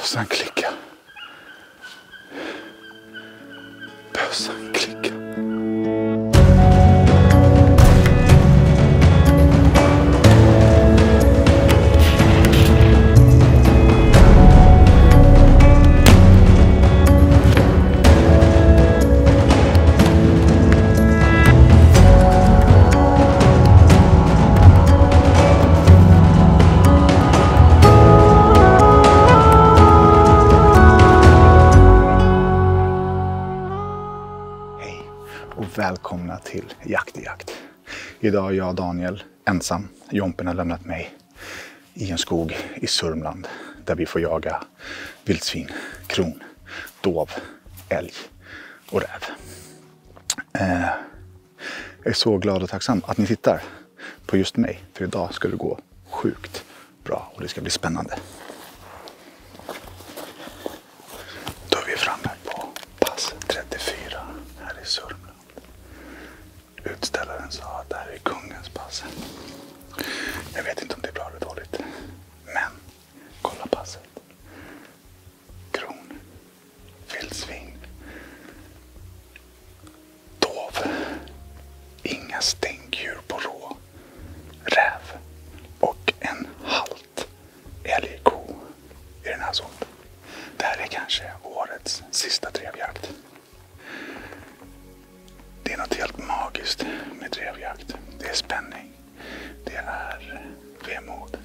Bössan klicka. Bössan klicka. Och välkomna till Jakt i jakt. Idag är jag och Daniel ensam. Jompen har lämnat mig i en skog i Sörmland där vi får jaga vildsvin, kron, dov, älg och räv. Jag är så glad och tacksam att ni tittar på just mig, för idag ska det gå sjukt bra och det ska bli spännande. Då är vi framme på pass 34 här i Sörmland. Utställaren sa att det här är kungens pass. Jag vet inte om det är bra eller dåligt. Men kolla passet. Kron. Vildsvin. Dov. Inga stänktdjur på rå. Räv. Och en halt älgko i den här zonen. Det här är kanske årets sista drevjakt. Det är något helt magiskt med drevjakt. Det är spänning. Det är vemod.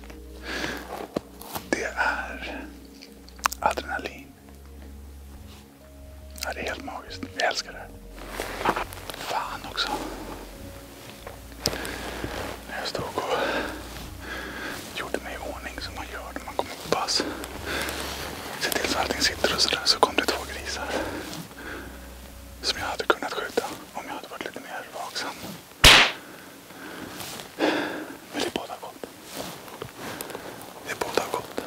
Det är adrenalin. Ja, det är helt magiskt. Jag älskar det. Fan också. Jag stod och gjorde mig i ordning som man gör när man kommer på pass. Se till så allting sitter och sådär, så kom det 2 grisar. Som jag hade kunnat skjuta om jag hade varit lite mer vaksam. Men det båda gott. Det båda gott.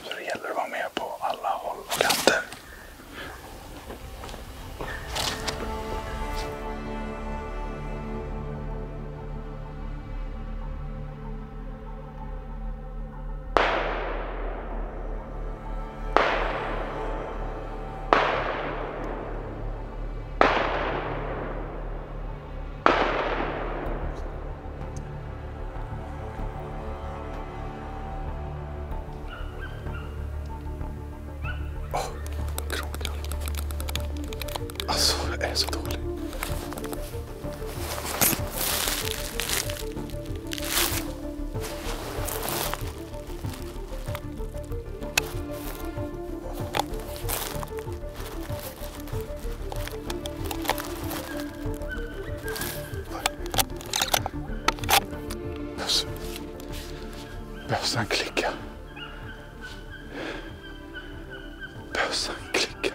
Så det gäller att vara med på alla håll och kanter. Alltså, jag är så dålig. Bössan klicka. Bössan klicka.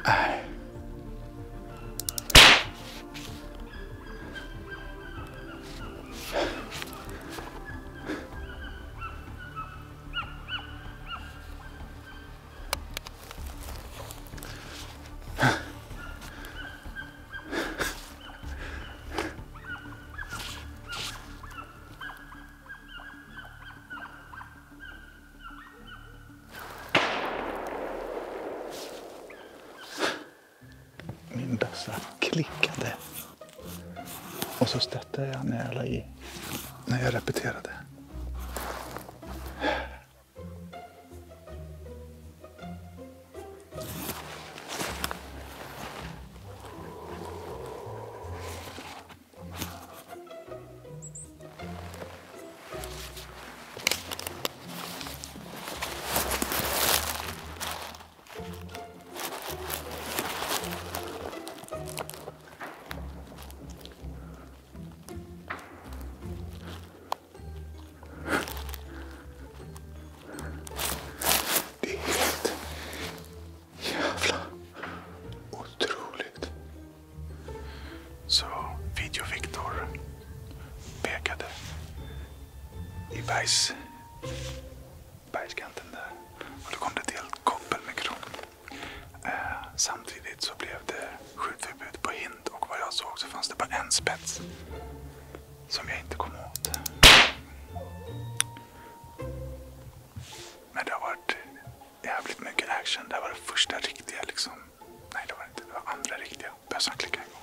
Nej. Min bössa klickade. Och så stötte jag när jag repeterade. Så Video Victor pekade i bergskanten där. Och då kom det ett helt koppel med kron. Samtidigt så blev det skjutförbud på hind och vad jag jag såg så fanns det bara en spets som jag inte kom åt. Men det har varit jävligt mycket action. Det var det första riktiga liksom. Nej, det var inte. Det var andra riktiga. Bössan klickade en gång.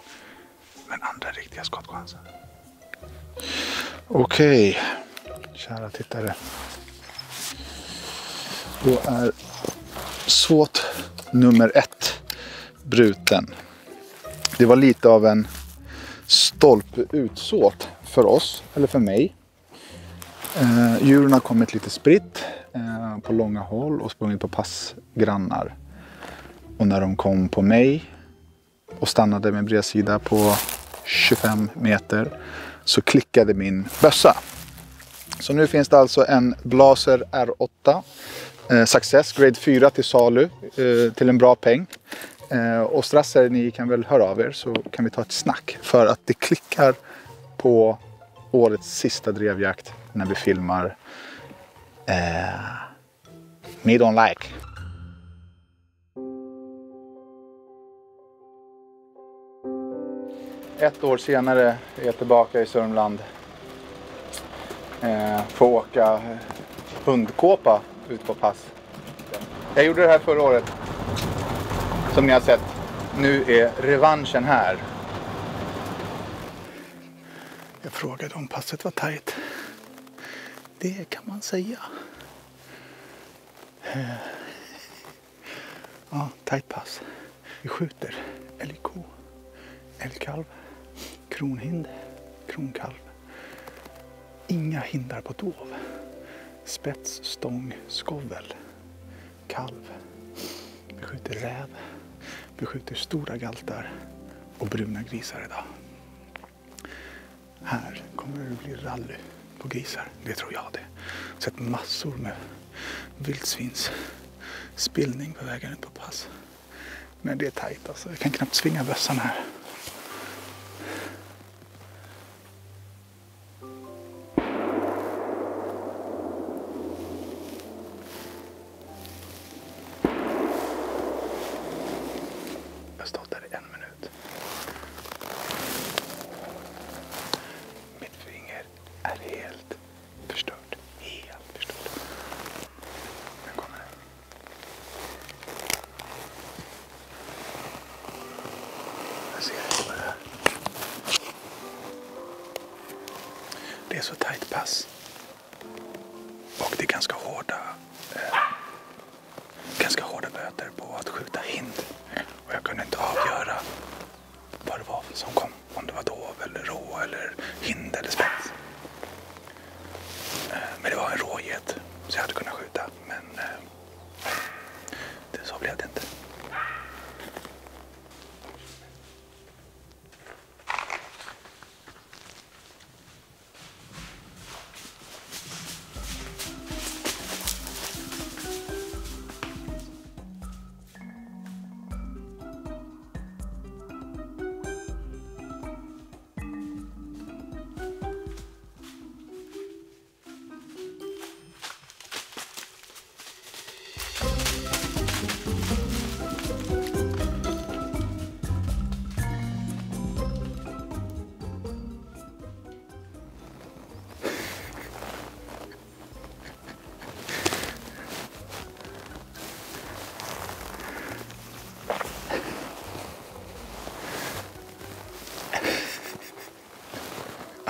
Men andra riktiga skottchansen. Okej, kära tittare. Då är såt nummer 1 bruten. Det var lite av en stolpe utsåt för oss, eller för mig. Djuren har kommit lite spritt på långa håll och sprungit på passgrannar. Och när de kom på mig och stannade med bredsida på 25 meter så klickade min bössa. Så nu finns det alltså en Blaser R8 Success grade 4 till salu till en bra peng. Och strasser, ni kan väl höra av er så kan vi ta ett snack. För att det klickar på årets sista drevjakt när vi filmar Me Don't Like. Ett år senare är jag tillbaka i Sörmland. Får åka hundkåpa ut på pass. Jag gjorde det här förra året. Som ni har sett. Nu är revanschen här. Jag frågade om passet var tajt. Det kan man säga. Ja, tajt pass. Vi skjuter älgko, älgkalv, kronhind, kronkalv. Inga hindar på dov. Spets, stång, skovel, kalv. Vi skjuter räv. Vi skjuter stora galtar och bruna grisar idag. Här kommer det bli rally på grisar. Det tror jag det. Sett massor med vildsvins spillning på vägen ut på pass. Men det är tajt alltså. Jag kan knappt svinga bössan här. Jag har stått där i 1 minut. Mitt finger är helt förstört. Helt förstört. Nu kommer det. Jag ser inte vad det är. Det är så tajt pass. Och det är ganska hårda böter på att skjuta hind. Och jag kunde inte avgöra vad det var som kom. Om det var dov eller rå eller hind eller spets. Men det var en råget så jag hade kunnat skjuta. Men så blev det inte.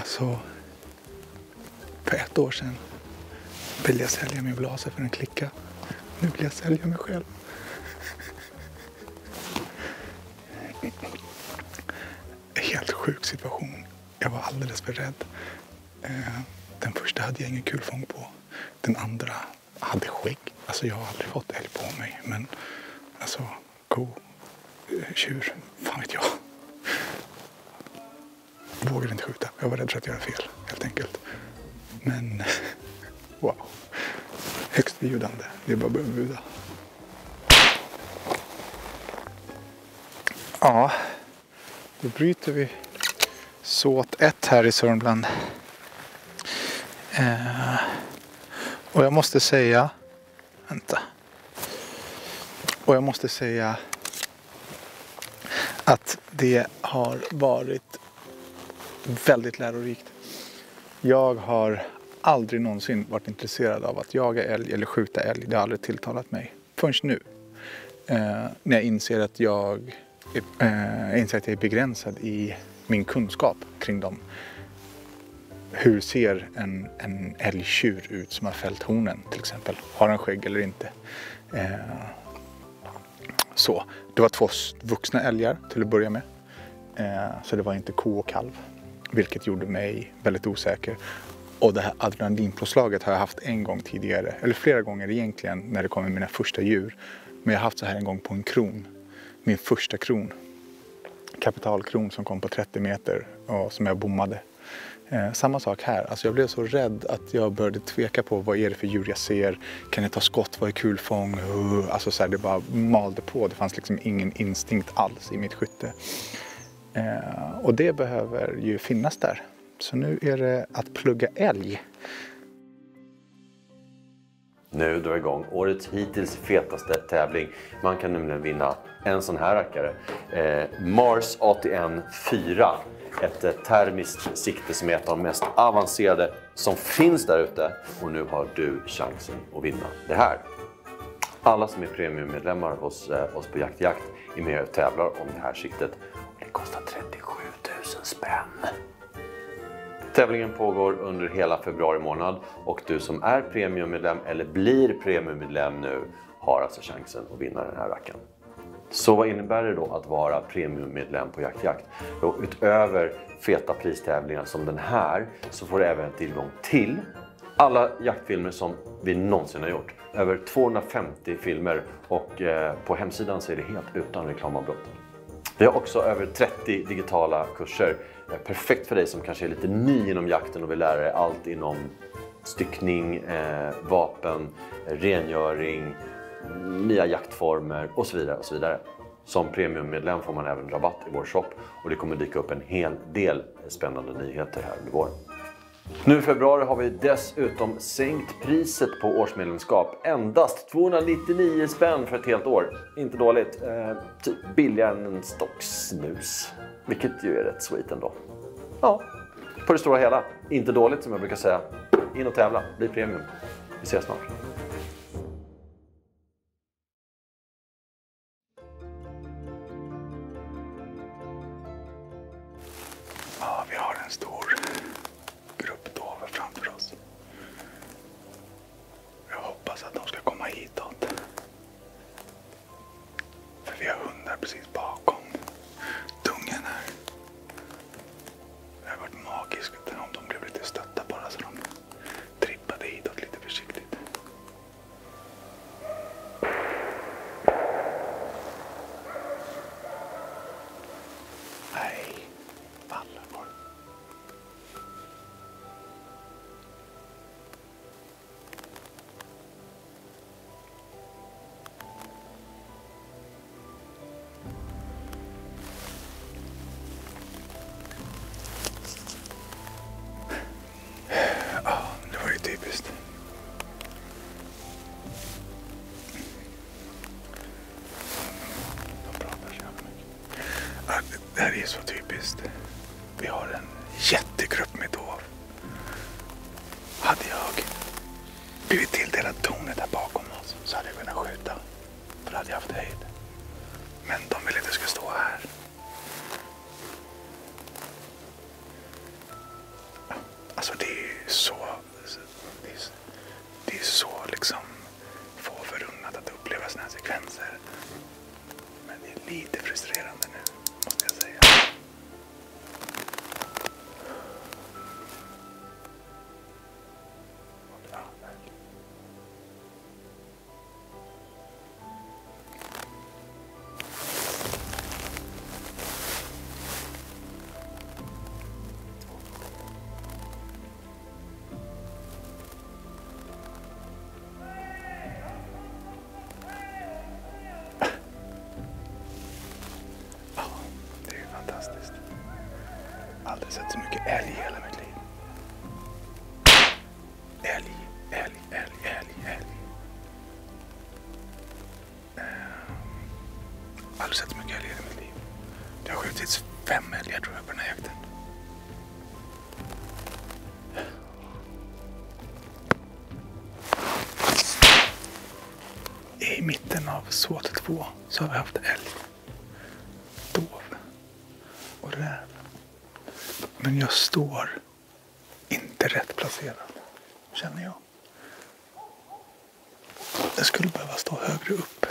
Så för 1 år sedan ville jag sälja min Blaser för en klicka. Nu vill jag sälja mig själv. Helt sjuk situation. Jag var alldeles för rädd. Den första hade jag ingen kulfång på. Den andra hade skägg. Alltså jag har aldrig fått älg på mig. Men alltså tjur, fan vet jag. Vågade inte skjuta. Jag var rädd för att göra fel, helt enkelt. Men, wow. Högst bjudande. Det är bara att börja bjuda. Ja, då bryter vi såt 1 här i Sörmland. Och jag måste säga... att det har varit väldigt lärorikt. Jag har aldrig någonsin varit intresserad av att jaga älg eller skjuta älg. Det har aldrig tilltalat mig. Förrän nu. När jag inser att jag är begränsad i min kunskap kring dem. Hur ser en älgtjur ut som har fällt hornen till exempel? Har han skägg eller inte? Så. Det var 2 vuxna älgar till att börja med. Så det var inte ko och kalv. Vilket gjorde mig väldigt osäker. Och det här adrenalinpåslaget har jag haft en gång tidigare. Eller flera gånger egentligen när det kommer mina första djur. Men jag har haft så här en gång på en kron. Min första kron. Kapitalkron som kom på 30 meter och som jag bommade. Samma sak här. Alltså jag blev så rädd att jag började tveka på vad är det för djur jag ser. Kan jag ta skott? Vad är kulfång? Alltså så här, det bara malde på. Det fanns liksom ingen instinkt alls i mitt skytte. Och det behöver ju finnas där. Så nu är det att plugga älg. Nu drar igång årets hittills fetaste tävling. Man kan nämligen vinna en sån här rackare. Mars ATN 4. Ett termiskt sikte som är ett av de mest avancerade som finns där ute. Och nu har du chansen att vinna det här. Alla som är premiummedlemmar hos oss på Jakt är med och tävlar om det här siktet. Och det kostar 37 000 spänn. Tävlingen pågår under hela februari månad och du som är premiummedlem eller blir premiummedlem nu har alltså chansen att vinna den här rackaren. Så vad innebär det då att vara premiummedlem på Jakt? Då utöver feta pristävlingar som den här så får du även tillgång till alla jaktfilmer som vi någonsin har gjort. Över 250 filmer och på hemsidan så är det helt utan reklamavbrott. Vi har också över 30 digitala kurser. Perfekt för dig som kanske är lite ny inom jakten och vill lära dig allt inom styckning, vapen, rengöring, nya jaktformer och så vidare och så vidare. Som premiummedlem får man även rabatt i vår shop och det kommer dyka upp en hel del spännande nyheter här under våren. Nu i februari har vi dessutom sänkt priset på årsmedlemskap. Endast 299 spänn för ett helt år. Inte dåligt. Typ billigare än en stock snus. Vilket ju är rätt sweet ändå. Ja, på det stora hela. Inte dåligt som jag brukar säga. In och tävla. Bli premium. Vi ses snart. Ja, vi har en stor grupp dovor framför oss. Jag hoppas att de ska komma hitåt. För vi har hundar precis bakom dungen här. Det har varit magiskt om de blev lite stötta bara så de trippade hitåt lite försiktigt. Nej, vallar var det. Ja, det var ju typiskt. De pratar så jävla mycket. Ja, det här är så typiskt. Vi har en jättegrupp med dov. Hade jag blivit tilldelad tornet där bakom oss så hade jag kunnat skjuta. För då hade jag haft höjd. Men de vill inte att jag ska stå här. Alltså det är så... Det är så liksom få förunnat att uppleva såna här sekvenser. Men det är lite frustrerande nu, måste jag säga. skjutits 5 älgar tror jag på den här jakten. I mitten av SWAT 2 så har vi haft älg, dov och räv. Men jag står inte rätt placerad, känner jag. Jag skulle behöva stå högre upp.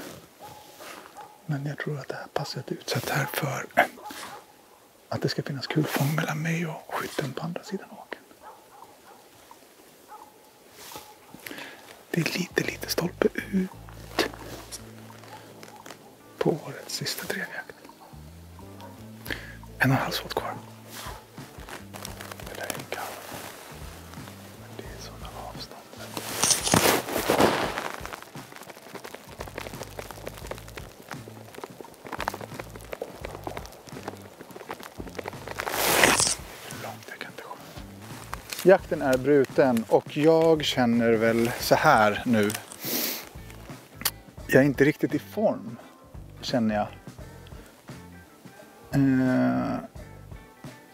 Men jag tror att det här passet är utsatt här för att det ska finnas kulfång mellan mig och skytten på andra sidan åken. Det är lite stolpe ut på årets sista drevjakt. 1,5 SWAT kvar. Det där är en kalv. Men det är sådana avstånd. Långt jag kan inte gå. Jakten är bruten och jag känner väl så här nu. Jag är inte riktigt i form, känner jag.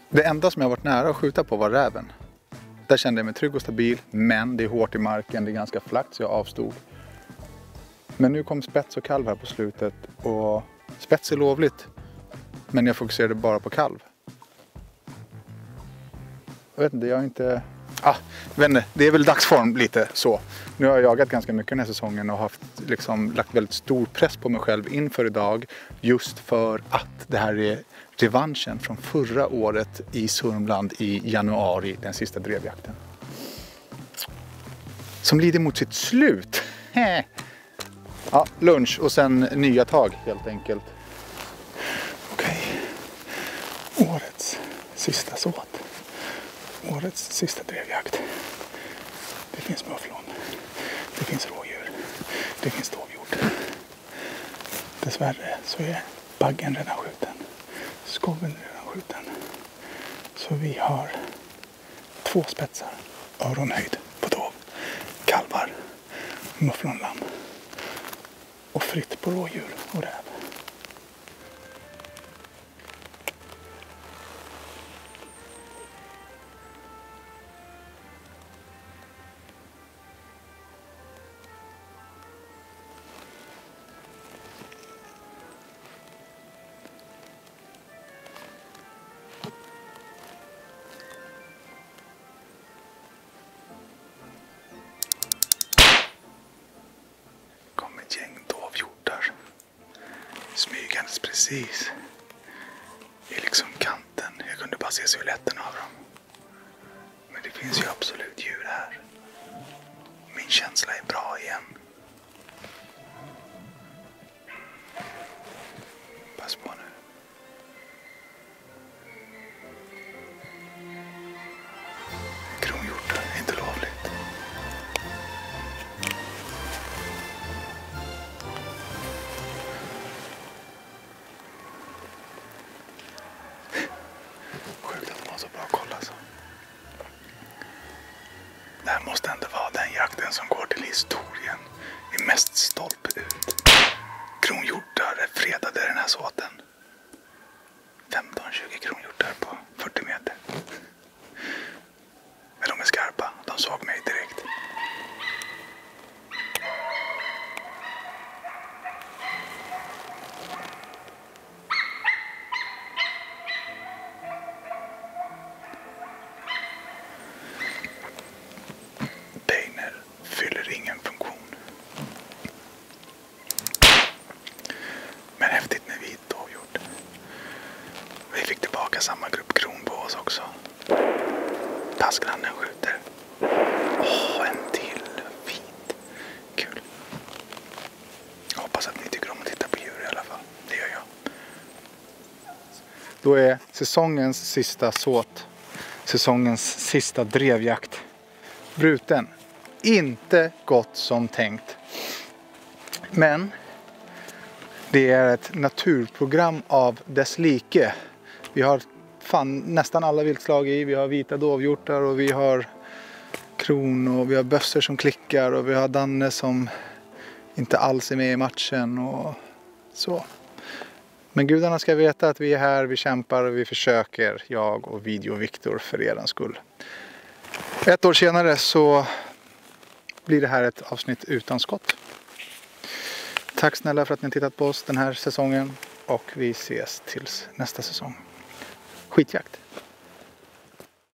Det enda som jag varit nära att skjuta på var räven. Där kände jag mig trygg och stabil, men det är hårt i marken, det är ganska flackt så jag avstod. Men nu kom spets och kalv här på slutet och spets är lovligt, men jag fokuserade bara på kalv. Jag vet inte, jag är inte... det är väl dagsform lite så. Nu har jag jagat ganska mycket den här säsongen och haft lagt väldigt stor press på mig själv inför idag. Just för att det här är revanschen från förra året i Sörmland i januari, den sista drevjakten. Som lider mot sitt slut. Ja, lunch och sen nya tag helt enkelt. Okej. Årets sista såt. Årets sista drevjakt. Det finns mufflon. Det finns rådjur. Det finns dovhjort. Dessvärre så är baggen redan skjuten. Skoveln redan skjuten. Så vi har 2 spetsar. Öronhöjd på dov. Kalvar. Mufflonlamm. Och fritt på rådjur och räv. Gäng dovhjortar smygandes precis i liksom kanten. Jag kunde bara se siluetten av dem. Men det finns ju absolut djur här. Min känsla är bra igen. Pass på nu. Kronhjortar är inte lovligt. Det här måste ändå vara den jakten som går till historien i mest stolpe ut. Kronhjortar är fredade i den här såten. 15-20 kronhjortar på 40 meter. Men de är skarpa, de såg mig direkt. Fyller ingen funktion. Men häftigt med vit dovhjort. Vi fick tillbaka samma grupp kron på oss också. Passgrannen skjuter. En till. Fint. Kul. Jag hoppas att ni tycker om att titta på djur i alla fall. Det gör jag. Då är säsongens sista såt. Säsongens sista drevjakt bruten. Inte gått som tänkt. Men det är ett naturprogram av dess like. Vi har nästan alla viltslag i. Vi har vita dovhjortar och vi har kron och vi har bössor som klickar och vi har Danne som inte alls är med i matchen och så. Men gudarna ska veta att vi är här, vi kämpar och vi försöker, jag och Video Viktor, för er skull. 1 år senare så blir det här ett avsnitt utan skott. Tack snälla för att ni har tittat på oss den här säsongen och vi ses tills nästa säsong. Skitjakt!